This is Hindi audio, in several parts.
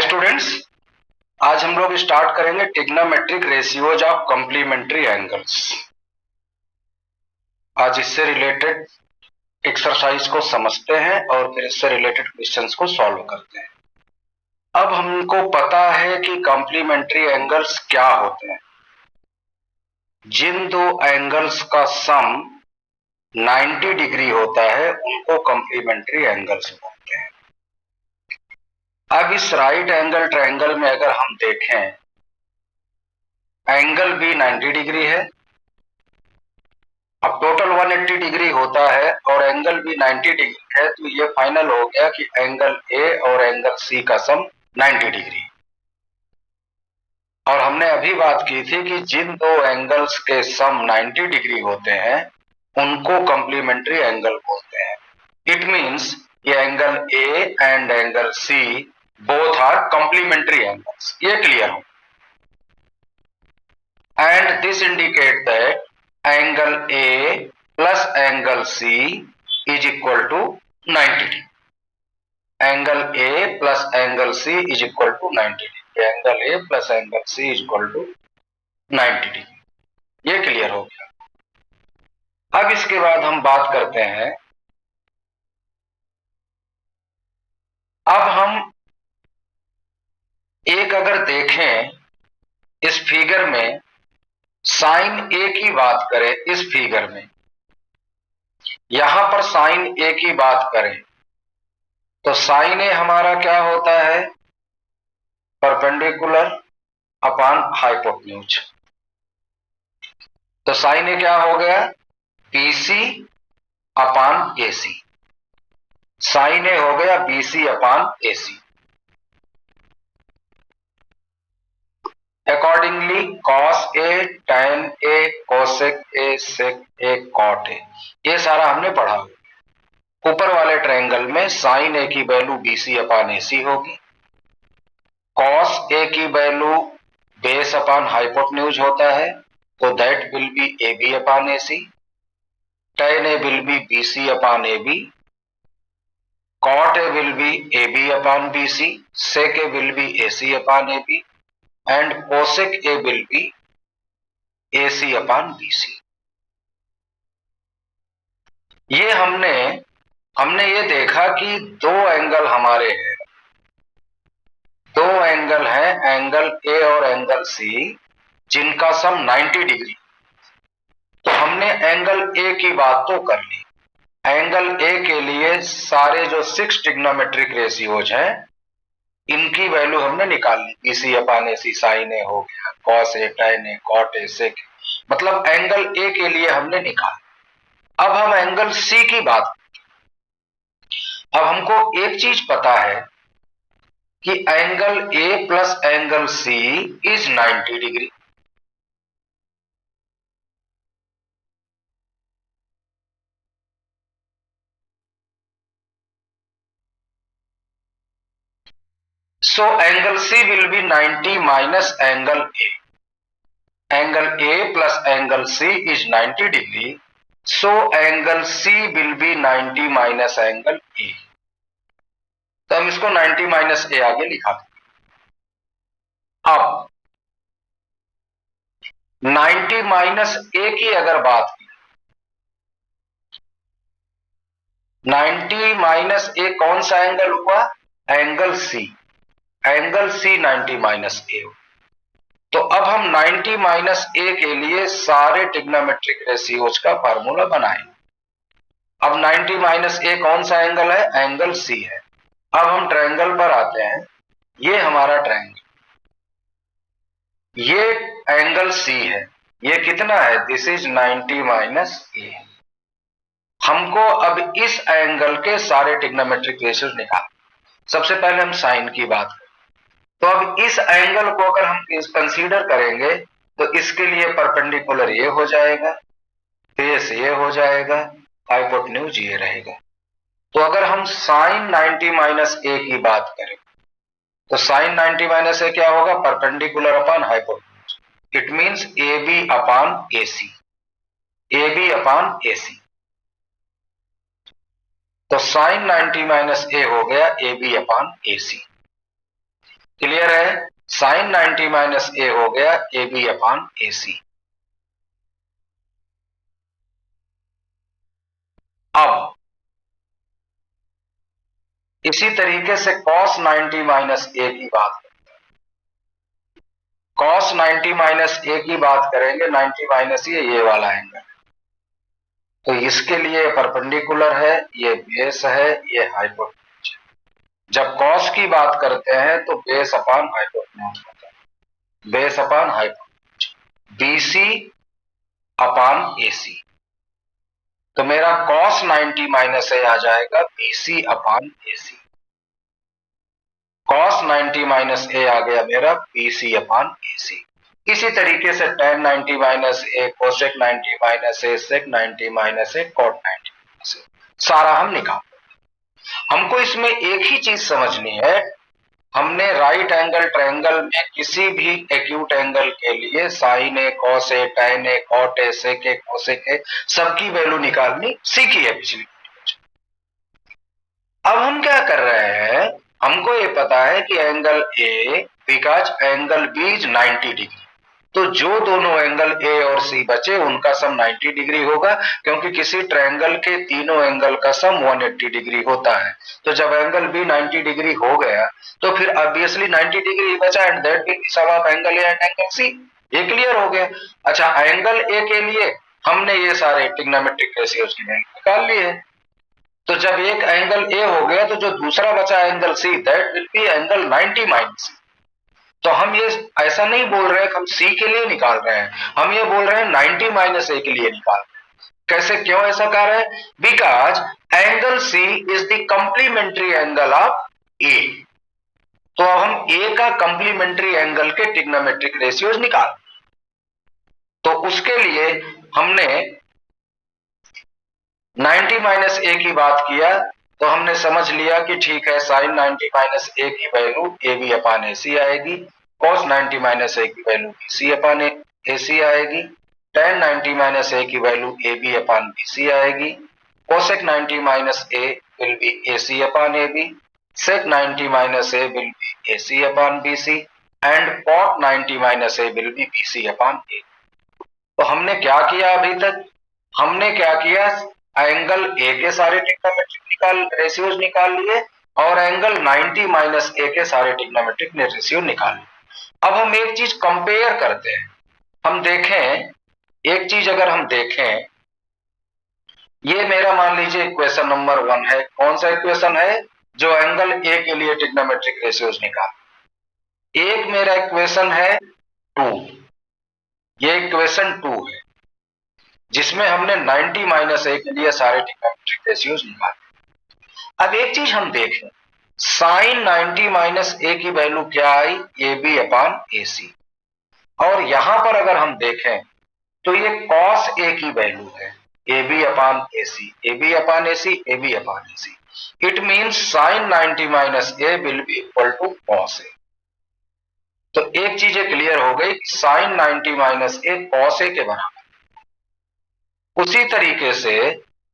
स्टूडेंट्स, आज हम लोग स्टार्ट करेंगे trigonometric ratios of complementary angles. आज इससे रिलेटेड एक्सरसाइज को समझते हैं और फिर इससे रिलेटेड क्वेश्चंस को सॉल्व करते हैं। अब हमको पता है कि कॉम्प्लीमेंट्री एंगल्स क्या होते हैं। जिन दो एंगल्स का सम 90 डिग्री होता है उनको कॉम्प्लीमेंट्री एंगल्स बोलते हैं। अब इस राइट एंगल ट्रायंगल में अगर हम देखें, एंगल भी 90 डिग्री है। अब टोटल 180 डिग्री होता है और एंगल भी 90 डिग्री है, तो ये फाइनल हो गया कि एंगल ए और एंगल सी का सम 90 डिग्री। और हमने अभी बात की थी कि जिन दो एंगल्स के सम 90 डिग्री होते हैं उनको कॉम्प्लीमेंट्री एंगल बोलते हैं। इट मीन्स ये angle A and angle C both are complementary angles. ये क्लियर हो। And this indicate that angle A plus angle C is equal to 90 degree. Angle A plus angle C is equal to 90 degree. Angle A plus angle C is equal to 90 degree. ये क्लियर हो गया। अब इसके बाद हम बात करते हैं, अब हम एक अगर देखें इस फिगर में, साइन ए की बात करें, इस फिगर में यहां पर साइन ए की बात करें तो साइन ए हमारा क्या होता है? Perpendicular upon hypotenuse. तो साइन ए क्या हो गया? BC upon AC. Sine A हो गया BC upon AC. Accordingly cos A, tan A, cosec A, sec A, cot A, ये सारा हमने पढ़ा। ऊपर वाले ट्रायंगल में साइन ए की वैल्यू बीसी अपॉन एसी होगी, कॉस ए की वैल्यू बेस अपॉन हाइपोटेन्यूज होता है तो that will be A B upon AC, tan A will be BC upon A B, cot A will be A B upon BC, sec A will be AC upon A B and cosec A will be AC upon BC. ये हमने ये देखा कि दो एंगल हमारे हैं, दो एंगल हैं, एंगल ए और एंगल सी, जिनका सम 90 डिग्री। तो हमने एंगल ए की बात तो कर ली। एंगल ए के लिए सारे जो 6 ट्रिग्नोमेट्रिक रेशियोज हैं इनकी वैल्यू हमने निकाल ली। BC upon AC, sine A हो गया, cos A, tan A, cot A, sec, मतलब एंगल ए के लिए हमने निकाला। अब हम एंगल सी की बात। अब हमको एक चीज पता है कि angle A plus angle C is 90 degree. So angle C will be 90 minus angle A. Angle A plus angle C is 90 degree. So angle C will be 90 minus angle A. तो हम इसको 90 माइनस ए आगे लिखा देंगे। अब 90 माइनस ए की अगर बात की, 90 माइनस ए कौन सा एंगल हुआ? Angle C. Angle C 90 minus A. तो अब हम 90 माइनस ए के लिए सारे ट्रिग्नोमेट्रिक रेशियोज का फार्मूला बनाएंगे। अब 90 माइनस ए कौन सा एंगल है? एंगल सी है। अब हम ट्रायंगल पर आते हैं। ये हमारा ट्रायंगल, ये एंगल सी है। ये कितना है? दिस इज 90 माइनस ए। हमको अब इस एंगल के सारे ट्रिग्नोमेट्रिक रेशियोज निकाल। सबसे पहले हम साइन की बात करें। तो अब इस एंगल को अगर हम कंसीडर करेंगे तो इसके लिए परपेंडिकुलर ये हो जाएगा, बेस ये हो जाएगा, हाइपोटेन्यूज ये रहेगा। तो अगर हम साइन 90 माइनस ए की बात करें तो साइन 90 माइनस ए क्या होगा? Perpendicular upon hypotenuse. It means A B upon A C, A B upon A C. तो साइन 90 माइनस ए हो गया A B upon A C. Clear है? साइन 90 माइनस ए हो गया ए बी अपान ए सी। अब इसी तरीके से cos 90 माइनस ए की बात करें। cos 90 माइनस ए की बात करेंगे, 90 माइनस ये वाला एंगल, तो इसके लिए परपेंडिकुलर है, ये बेस है, ये हाइपोटेन्यूज है। जब cos की बात करते हैं तो बेस अपान हाइपोटेन्यूज होता है, बेस अपान हाइपोटेन्यूज, बीसी अपान एसी। तो मेरा cos 90 माइनस ए आ जाएगा BC upon AC. cos 90 minus a आ गया मेरा बीसी अपान एसी। इसी तरीके से tan 90 माइनस ए, कोसेक 90 माइनस ए, सेक 90 माइनस ए, कॉट 90 माइनस ए, सारा हम निकाल। हमको इसमें एक ही चीज समझनी है, हमने राइट एंगल ट्रायंगल में किसी भी एक्यूट एंगल के लिए sine A, cos A, tan A, cot A, sec A, cosec A, सबकी वैल्यू निकालनी सीखी है पिछली। अब हम क्या कर रहे हैं, हमको ये पता है कि angle A because angle B is 90 degree, तो जो दोनों एंगल ए और सी बचे उनका सम 90 डिग्री होगा, क्योंकि किसी ट्रायंगल के तीनों एंगल का सम 180 डिग्री होता है। तो जब एंगल बी 90 डिग्री हो गया तो फिर ऑब्वियसली 90 डिग्री बचा, and that will be sum of angle A and angle C. ये क्लियर हो गया। अच्छा, एंगल ए के लिए हमने ये सारे ट्रिग्नोमेट्रिक रेशियोज की वैल्यू निकाल लिए। तो जब एक एंगल ए हो गया तो जो दूसरा बचा angle C, that will be angle 90 minus C. तो हम ये ऐसा नहीं बोल रहे हैं कि हम सी के लिए निकाल रहे हैं, हम ये बोल रहे हैं 90 माइनस ए के लिए निकाल रहे हैं। कैसे, क्यों ऐसा कह रहे हैं? Because angle C is the complementary angle of A. तो अब हम ए का कंप्लीमेंट्री एंगल के ट्रिग्नोमेट्रिक रेशियोज निकाल, तो उसके लिए हमने 90 माइनस ए की बात किया, तो हमने समझ लिया कि ठीक है, साइन 90 माइनस ए की value A B upon A सी आएगी, कॉस 90 माइनस ए की value B C upon A सी आएगी, टेन 90 माइनस ए की value A B upon B C आएगी, cosec 90 minus A will be A C upon A B, sec 90 minus A will be A C upon B C, and cot 90 minus A will be B C upon A. तो हमने क्या किया अभी तक? हमने क्या किया, एंगल ए के सारे ट्रिग्नोमेट्रिक रेशियोज निकाल लिए और एंगल 90 माइनस ए के सारे ट्रिग्नोमेट्रिक रेशियो निकाल लिए। अब हम एक चीज कंपेयर करते हैं, हम देखें एक चीज, अगर हम देखें, ये मेरा मान लीजिए इक्वेशन नंबर 1 है। कौन सा इक्वेशन है? जो एंगल ए के लिए ट्रिग्नोमेट्रिक रेशियोज निकाल। एक मेरा इक्वेशन है 2, ये इक्वेशन 2 है जिसमें हमने 90 माइनस ए के लिए सारे ट्रिग्नोमेट्रिक रेशियोज निकाले। अब एक चीज हम देखें, साइन 90 माइनस ए की वैल्यू क्या आई? ए बी अपान ए सी। और यहां पर अगर हम देखें तो ये कॉस ए की वैल्यू है, A B upon A C, A B upon A C, A B upon A C. It means sine 90 minus A will be equal to cos A. तो एक चीजें क्लियर हो गई, sine 90 minus A cos A के बराबर। उसी तरीके से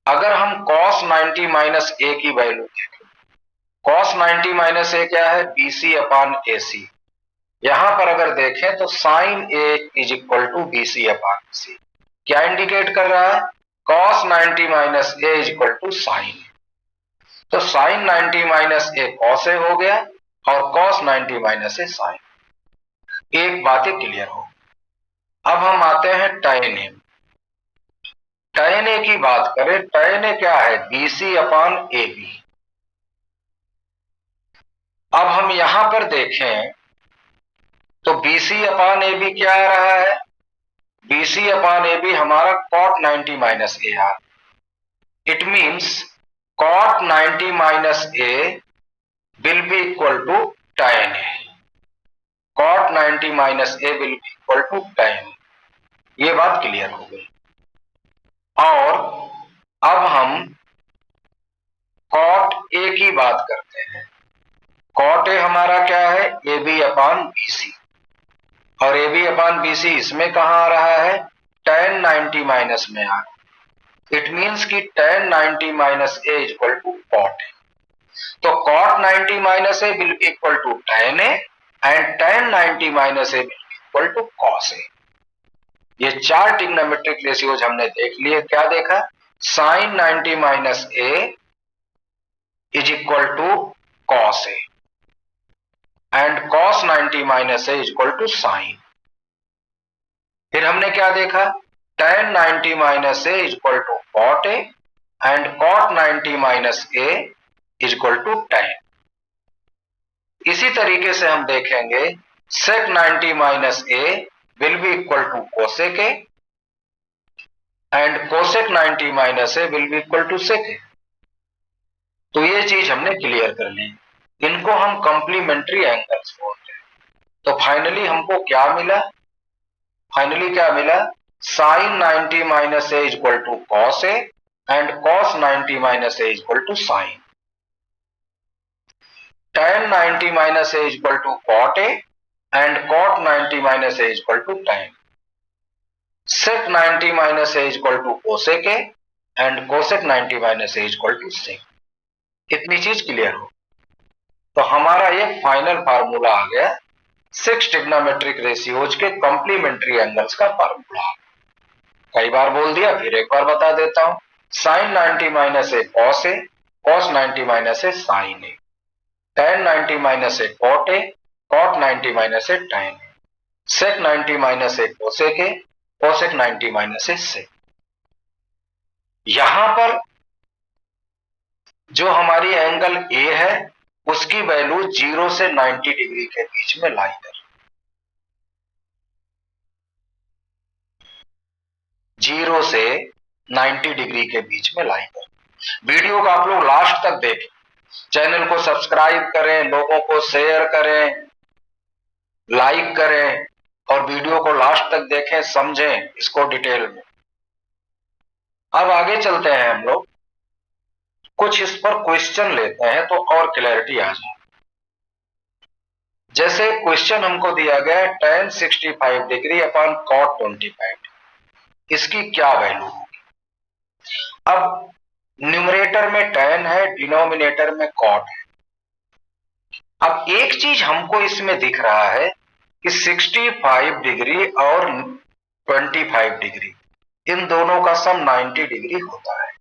अगर हम cos 90 माइनस ए की वैल्यू देखें, cos 90 माइनस ए क्या है? BC upon AC। यहां पर अगर देखें तो sine A is equal to BC upon AC। क्या इंडिकेट कर रहा है? cos 90 minus A is equal to sine. तो sine 90 minus A cos A हो गया और cos 90 माइनस ए साइन। एक बात क्लियर हो। अब हम आते हैं tan ए। tan ए की बात करें, tan ए क्या है? BC अपान AB। अब हम यहां पर देखें तो BC अपान AB क्या आ रहा है? BC अपान AB हमारा cot 90 माइनस ए आ। It means cot 90 minus A will be equal to tan a. cot 90 minus A will be equal to tan। ये बात क्लियर हो गई। और अब हम cot A की बात करते हैं। cot A हमारा क्या है? AB अपान BC। और AB अपान BC इसमें कहां आ रहा है? tan 90 माइनस में आ रहा है। इट मीन्स कि tan 90 minus A is equal to cot A। तो cot 90 minus A will be equal to tan A and tan 90 minus A will be equal to cos a. ये चार ट्रिग्नोमेट्रिक रेशियोज हमने देख लिए। क्या देखा? sin 90 minus A is equal to cos a and cos 90 minus A is equal to sin। फिर हमने क्या देखा? tan 90 minus A is equal to cot a and cot 90 minus A is equal to tan। इसी तरीके से हम देखेंगे sec 90 minus A will be equal to cosec a and cosec 90 minus A will be equal to sec a. तो ये चीज हमने क्लियर कर ली। इनको हम कंप्लीमेंट्री एंगल्स बोलते हैं। तो फाइनली हमको क्या मिला? फाइनली क्या मिला? sin 90 minus A is equal to cos a and cos 90 minus A is equal to sin। tan 90 minus A is equal to cot a and cot 90 minus A is equal to tan। sec 90 minus A is equal to cosec a and cosec 90 minus A is equal to sec। इतनी चीज क्लियर हो तो हमारा ये फाइनल फार्मूला आ गया 6 ट्रिग्नोमेट्रिक रेशियोज के कंप्लीमेंट्री एंगल्स का फार्मूला। कई बार बोल दिया, फिर एक बार बता देता हूं। sin 90 minus A cos A, cos 90 minus A sin A, tan 90 minus a cot A, cot 90 minus A tan A, sec 90 minus A cosec A, cosec 90 minus A sec। यहां पर जो हमारी एंगल ए है उसकी वैल्यू 0 से 90 डिग्री के बीच में लाई कर, 0 से 90 डिग्री के बीच में लाई कर। वीडियो को आप लोग लास्ट तक देखें, चैनल को सब्सक्राइब करें, लोगों को शेयर करें, लाइक करें और वीडियो को लास्ट तक देखें, समझें इसको डिटेल में। अब आगे चलते हैं हम लोग, कुछ इस पर क्वेश्चन लेते हैं तो और क्लैरिटी आ जाए। जैसे क्वेश्चन हमको दिया गया है tan 65 डिग्री अपॉन cot 25, इसकी क्या वैल्यू होगी? अब न्यूमरेटर में tan है, डिनोमिनेटर में cot है। अब एक चीज हमको इसमें दिख रहा है कि 65 डिग्री और 25 डिग्री इन दोनों का सम 90 डिग्री होता है।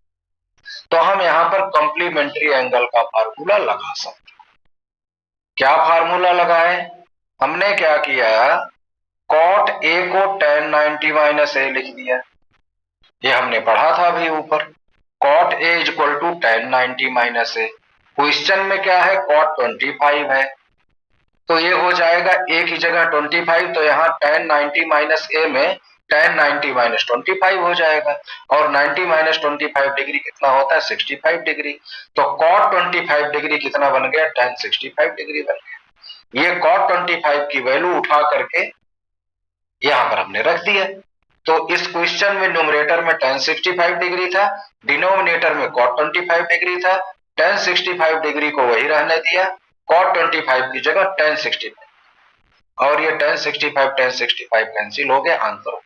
तो हम यहां पर कंप्लीमेंट्री एंगल का फार्मूला लगा सकते हैं। क्या फार्मूला लगाए? हमने क्या किया? cot a को tan 90 माइनस ए लिख दिया। ये हमने पढ़ा था अभी ऊपर, cot a is equal to tan 90 minus a. Question में क्या है? cot 25 है, तो ये हो जाएगा a की जगह 25, तो यहां tan 90 माइनस ए में tan 90 माइनस 25 हो जाएगा और 90 माइनस 25 डिग्री कितना होता है? 65 डिग्री। तो cot 25 डिग्री कितना बन गया? tan 65 डिग्री बन गया। ये cot 25 की वैल्यू उठा करके यहां पर हमने रख दिया। तो इस क्वेश्चन में न्यूमरेटर में tan 65 डिग्री था, डिनोमिनेटर में cot 25 डिग्री था। tan 65 डिग्री को वही रहने दिया, cot 25 की जगह tan 65, और ये tan 65 कैंसिल हो गया, आंसर।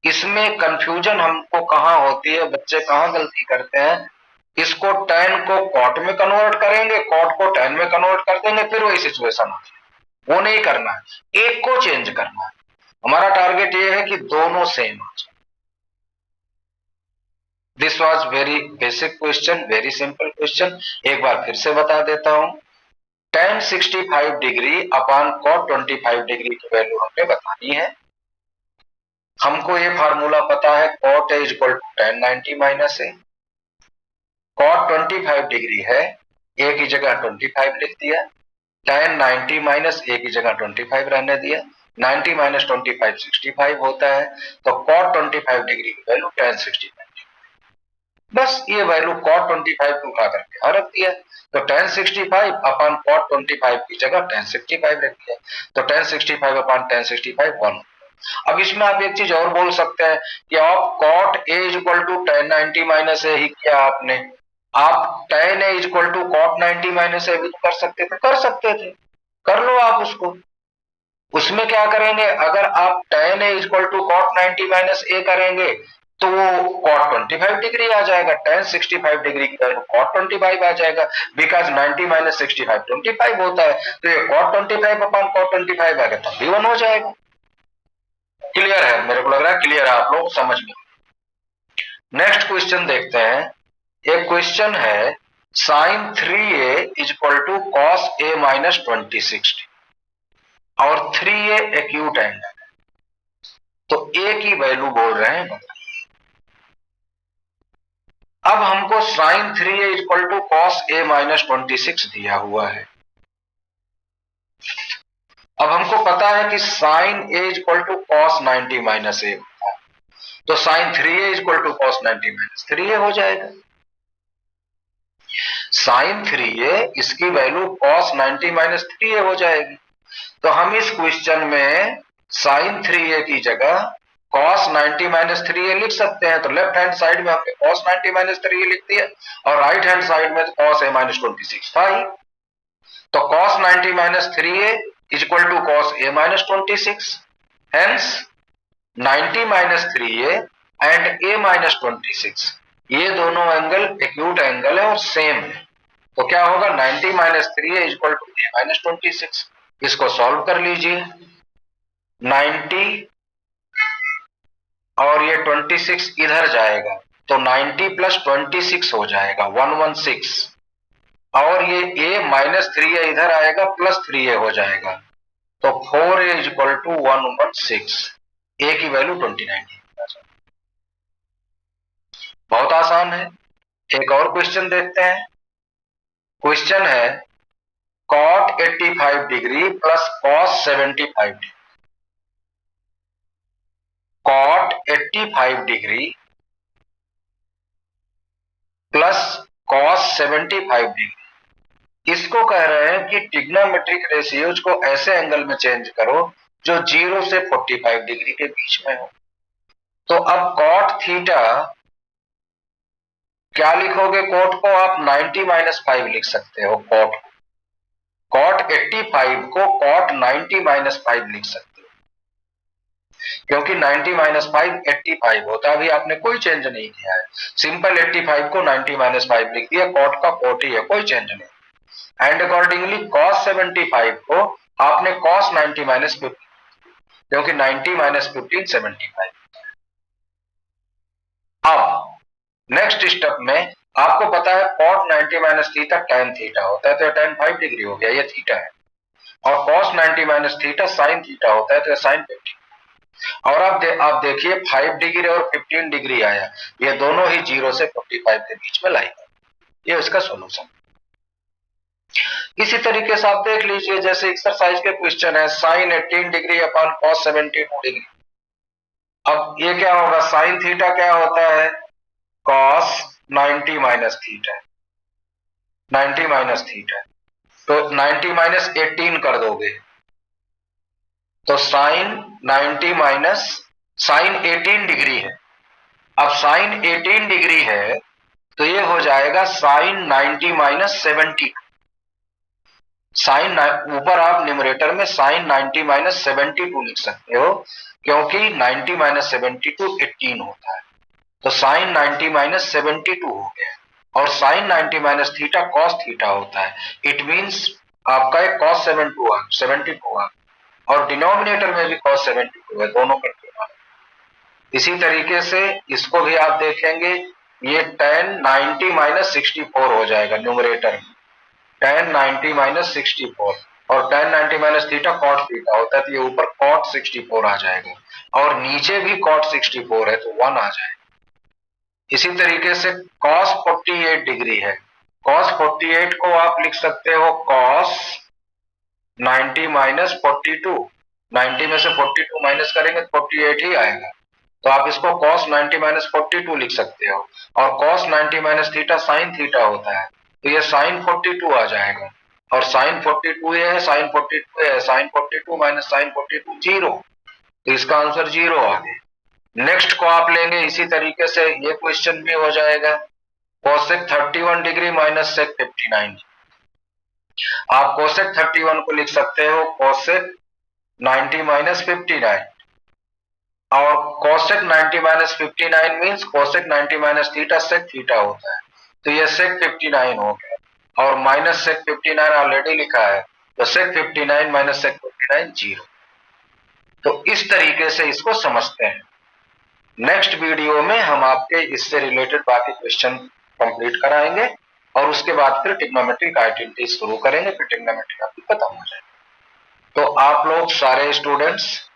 इसमें कंफ्यूजन हमको कहां होती है, बच्चे कहां गलती करते हैं? इसको tan को cot में कन्वर्ट करेंगे, cot को tan में कन्वर्ट कर देंगे, फिर वही सिचुएशन होती है। वो नहीं करना है, एक को चेंज करना है। हमारा टारगेट ये है कि दोनों सेम हो जाए। This was very basic question, very simple question. एक बार फिर से बता देता हूं, tan 65 degree upon cot 25 degree की वैल्यू हमें बतानी है। हमको ये फार्मूला पता है, cot a is equal to tan 90 minus a. cot 25 degree है, a की जगह 25 लिख दिया, tan 90 माइनस a की जगह 25 रहने दिया। 90 माइनस 25 65 होता है, तो cot 25 डिग्री की वैल्यू tan 65। बस ये वैल्यू cot 25 को उठा करके यहां रख दिया, तो tan 65 अपॉन cot 25 की जगह tan 65 रख दिया, तो tan 65 अपॉन tan 65 1। अब इसमें आप एक चीज और बोल सकते हैं कि आप cot a is equal to tan 90 minus A ही किया आपने, आप tan a is equal to cot 90 minus A भी तो कर सकते थे, कर लो आप उसको। उसमें क्या करेंगे? अगर आप tan a is equal to cot 90 minus A करेंगे तो वो cot 25 डिग्री आ जाएगा, tan 65 डिग्री की वैल्यू cot 25 आ जाएगा, बिकॉज 90 माइनस 65 25 होता है, तो ये cot 25 अपॉन cot 25 आ गया, तब भी 1 हो जाएगा। क्लियर है? मेरे को लग रहा है क्लियर है, आप लोग समझ में। नेक्स्ट क्वेश्चन देखते हैं। एक क्वेश्चन है sin 3a is equal to cos a minus 26 और 3a एक्यूट एंगल है, तो a की वैल्यू बोल रहे हैं। अब हमको sin 3a is equal to cos a minus 26 दिया हुआ है। अब हमको पता है कि sin a is equal to cos 90 minus a होता है, तो sin 3a is equal to cos 90 minus 3a हो जाएगा। sin 3a इसकी वैल्यू cos 90 माइनस 3a हो जाएगी, तो हम इस क्वेश्चन में sin 3a की जगह cos 90 माइनस 3a लिख सकते हैं। तो लेफ्ट हैंड साइड में हमने cos 90 माइनस 3a लिख दिया और राइट हैंड साइड में cos a माइनस 26 था ही, तो cos 90 minus 3a is equal to cos a minus 26, hence 90 minus 3a and a minus 26 ये दोनों एंगल एक्यूट एंगल है और सेम है, तो क्या होगा 90 minus 3a is equal to a minus 26। इसको सॉल्व कर लीजिए, 90 और ये 26 इधर जाएगा, तो 90 प्लस 26 हो जाएगा 116, और ये a माइनस 3a इधर आएगा प्लस 3a हो जाएगा, तो 4a is equal to 116, a की वैल्यू 29। बहुत आसान है। एक और क्वेश्चन देखते हैं। क्वेश्चन है cot 85 degree plus cos 75 degree, cot 85 degree plus cos 75 degree, इसको कह रहे हैं कि ट्रिग्नोमेट्रिक रेशियोज को ऐसे एंगल में चेंज करो जो 0 से 45 डिग्री के बीच में हो। तो अब cot थीटा क्या लिखोगे? cot को आप 90 माइनस 5 लिख सकते हो, cot 85 को cot 90 माइनस 5 लिख सकते हो, क्योंकि 90 माइनस 5 85 होता है, अभी आपने कोई चेंज नहीं किया है, सिंपल 85 को 90 माइनस 5 लिख दिया, cot का cot ही है, कोई चेंज नहीं। एंड अकॉर्डिंगली cos 75 को आपने cos 90 माइनस 15, क्योंकि 90 माइनस 15 75। अब नेक्स्ट स्टेप में आपको पता है cot 90 minus theta tan theta होता है, तो tan 5 डिग्री हो गया, ये थीटा है, और cos 90 minus theta sin theta होता है, तो sin 50। और अब आप देखिए 5 डिग्री और 15 डिग्री आया, ये दोनों ही 0 से 45 के बीच में लाएगा, ये इसका सॉल्यूशन। इसी तरीके से आप देख लीजिए, जैसे एक्सरसाइज के क्वेश्चन है sin 18 degree upon cos 72 degree. अब ये क्या होगा? sin थीटा क्या होता है? cos 90 minus theta, 90 minus theta, तो 90 माइनस 18 कर दोगे, तो sin 90 माइनस sin 18 डिग्री है। अब sin 18 डिग्री है, तो ये हो जाएगा sin 90 माइनस 70। sin ऊपर आप न्यूमरेटर में sin 90 माइनस 72 लिख सकते हो, क्योंकि 90 माइनस 72 18 होता है, तो sin 90 माइनस 72 हो गया, और sin 90 minus theta cos theta होता है, इट मींस आपका एक cos 72 आ, और डिनोमिनेटर में भी cos 72 है, दोनों कंट्रोल। इसी तरीके से इसको भी आप देखेंगे, ये tan 90 माइनस 64 हो जाएगा न्यूमरेटर में, tan 90 माइनस 64, और tan 90 minus theta cot theta होता है, तो ये ऊपर cot 64 आ जाएगा, और नीचे भी cot 64 है, तो 1 आ जाएगा। इसी तरीके से cos 48 डिग्री है, cos 48 को आप लिख सकते हो cos 90 माइनस 42, 90 में से 42 माइनस करेंगे तो 48 ही आएगा, तो आप इसको cos 90 माइनस 42 लिख सकते हो, और cos 90 minus theta sin theta होता है, तो ये sin 42 आ जाएगा, और sin 42 ये है, sin 42 है, sin 42 माइनस sin 42 0, तो इसका आंसर 0 आ गया। नेक्स्ट को आप लेंगे इसी तरीके से, ये क्वेश्चन भी हो जाएगा, कोसेक 31 डिग्री माइनस सेक 59, आप कोसेक 31 को लिख सकते हो कोसेक 90 माइनस 59, और cosec 90 minus 59 means cosec 90 minus theta sec theta होता है, तो ये sec 59 हो गया और माइनस sec 59 ऑलरेडी लिखा है, तो sec 59 माइनस sec 59 जीरो। तो इस तरीके से इसको समझते हैं। नेक्स्ट वीडियो में हम आपके इससे रिलेटेड बाकी क्वेश्चन कंप्लीट कराएंगे और उसके बाद फिर ट्रिग्नोमेट्रिक आइडेंटिटी शुरू करेंगे, फिर ट्रिग्नोमेट्री आपकी खत्म हो जाएगी। तो आप लोग सारे स्टूडेंट्स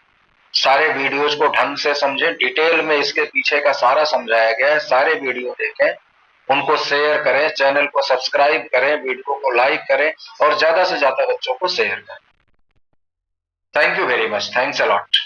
सारे वीडियोज को ढंग से समझें, डिटेल में इसके पीछे का सारा समझाया गया है, सारे वीडियो देखें, उनको शेयर करें, चैनल को सब्सक्राइब करें, वीडियो को लाइक करें और ज्यादा से ज्यादा बच्चों को शेयर करें। Thank you very much, thanks a lot.